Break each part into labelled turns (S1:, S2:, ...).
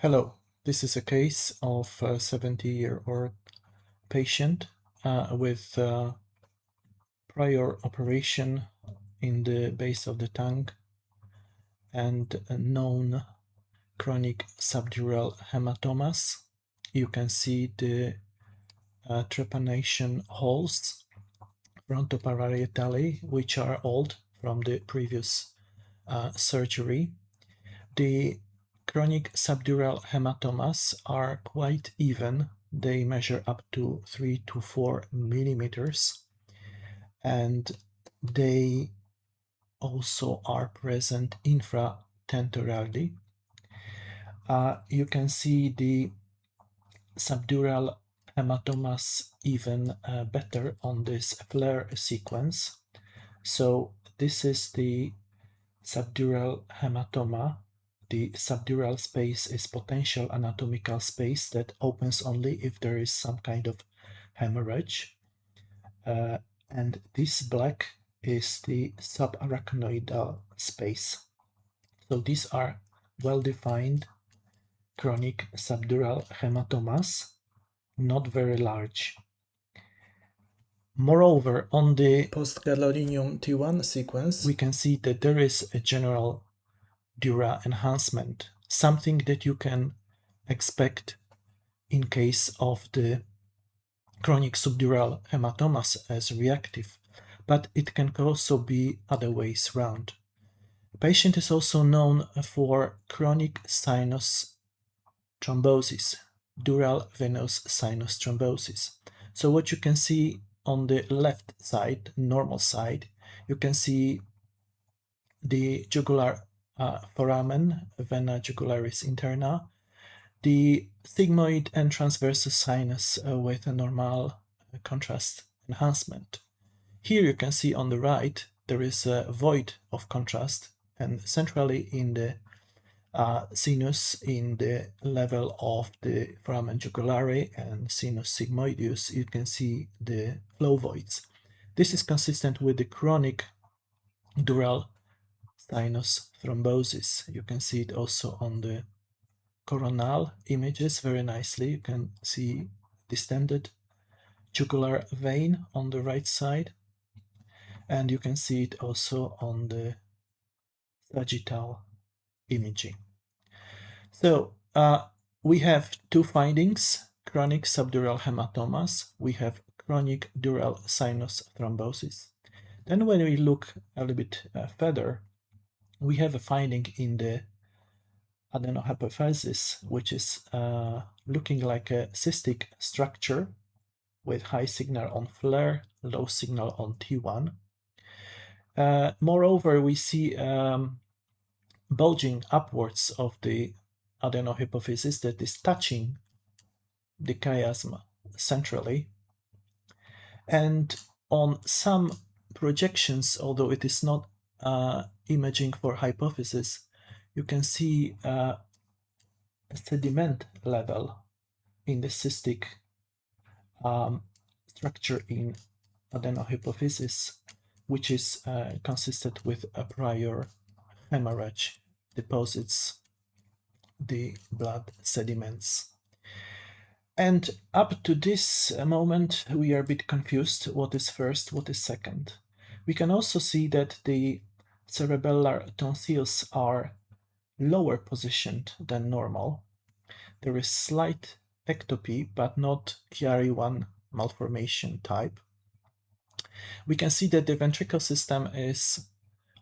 S1: Hello, this is a case of a 70-year-old patient with prior operation in the base of the tongue and known chronic subdural hematomas. You can see the trepanation holes frontoparietally, which are old from the previous surgery. The chronic subdural hematomas are quite even. They measure up to 3 to 4 millimeters, and they also are present infratentorally. You can see the subdural hematomas even better on this flare sequence. So this is the subdural hematoma. The subdural space is potential anatomical space that opens only if there is some kind of hemorrhage. And this black is the subarachnoidal space. So these are well-defined chronic subdural hematomas, not very large. Moreover, on the postgadolinium T1 sequence, we can see that there is a general dura enhancement, something that you can expect in case of the chronic subdural hematomas as reactive, but it can also be other ways round. The patient is also known for chronic sinus thrombosis, dural venous sinus thrombosis. So what you can see on the left side, normal side, you can see the jugular foramen, vena jugularis interna, the sigmoid and transverse sinus with a normal contrast enhancement. Here you can see on the right there is a void of contrast, and centrally in the sinus, in the level of the foramen jugulare and sinus sigmoideus, you can see the flow voids. This is consistent with the chronic dural sinus thrombosis. You can see it also on the coronal images very nicely. You can see distended jugular vein on the right side, and you can see it also on the sagittal imaging. So we have two findings: chronic subdural hematomas. We have chronic dural sinus thrombosis. Then when we look a little bit further, we have a finding in the adenohypophysis, which is looking like a cystic structure with high signal on flare, low signal on T1. Moreover, we see bulging upwards of the adenohypophysis that is touching the chiasm centrally. And on some projections, although it is not imaging for hypophysis, you can see a sediment level in the cystic structure in adenohypophysis, which is consistent with a prior hemorrhage, deposits the blood sediments. And up to this moment, we are a bit confused. What is first, what is second? We can also see that the cerebellar tonsils are lower positioned than normal. There is slight ectopy, but not Chiari-1 malformation type. We can see that the ventricle system is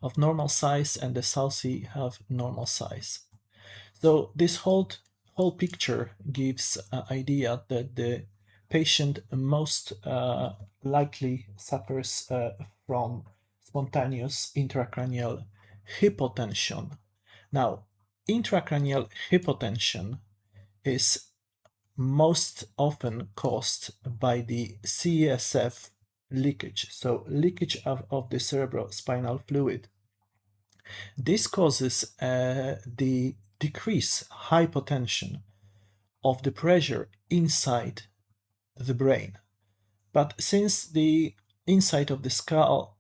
S1: of normal size and the sulci have normal size. So this whole picture gives an idea that the patient most likely suffers from spontaneous intracranial hypotension. Now, intracranial hypotension is most often caused by the CSF leakage, so leakage of the cerebrospinal fluid. This causes the decrease hypotension of the pressure inside the brain. But since the inside of the skull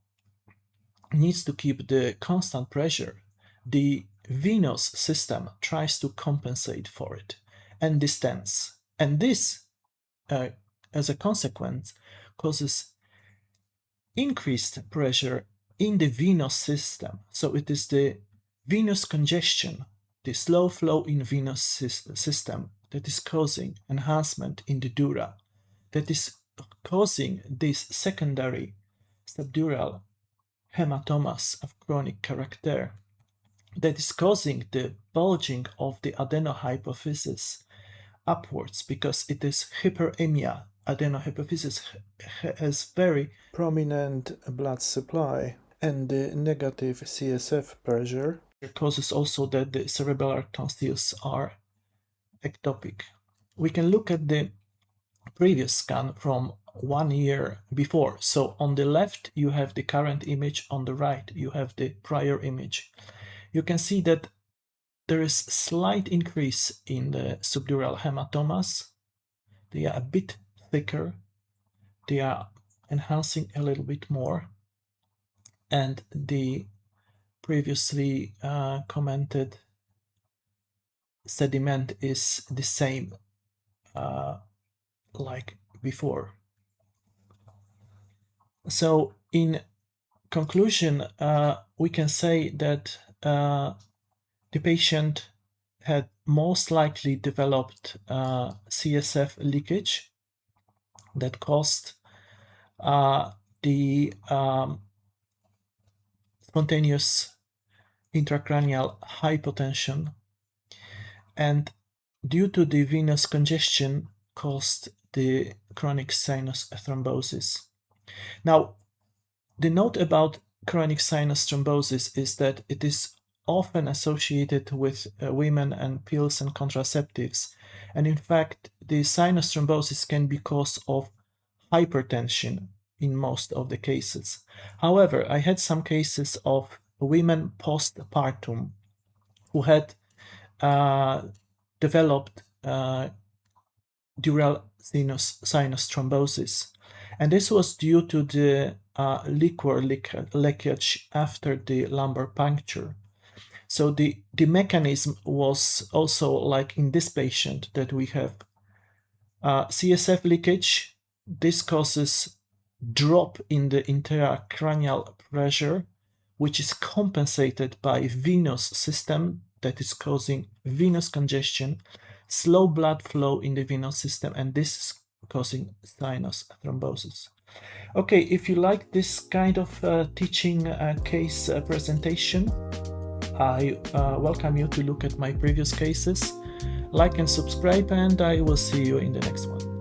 S1: needs to keep the constant pressure, the venous system tries to compensate for it and distends. And this, as a consequence, causes increased pressure in the venous system. So it is the venous congestion, the slow flow in venous system, that is causing enhancement in the dura, that is causing these secondary subdural hematomas of chronic character, that is causing the bulging of the adenohypophysis upwards, because it is hyperemia. Adenohypophysis has very prominent blood supply, and the negative CSF pressure causes also that the cerebellar tonsils are ectopic. We can look at the previous scan from 1 year before. So on the left you have the current image, on the right you have the prior image. You can see that there is slight increase in the subdural hematomas. They are a bit thicker, they are enhancing a little bit more, and the previously commented sediment is the same like before. So in conclusion, we can say that the patient had most likely developed CSF leakage that caused the spontaneous intracranial hypotension, and due to the venous congestion caused the chronic sinus thrombosis. Now, the note about chronic sinus thrombosis is that it is often associated with women and pills and contraceptives, and in fact the sinus thrombosis can be cause of hypertension in most of the cases. However, I had some cases of women postpartum who had developed dural sinus thrombosis, and this was due to the liquor leakage after the lumbar puncture. So the mechanism was also like in this patient, that we have CSF leakage. This causes drop in the intracranial pressure, which is compensated by venous system that is causing venous congestion, slow blood flow in the venous system, and this is causing sinus thrombosis. Okay, if you like this kind of teaching case presentation, I welcome you to look at my previous cases. Like and subscribe, and I will see you in the next one.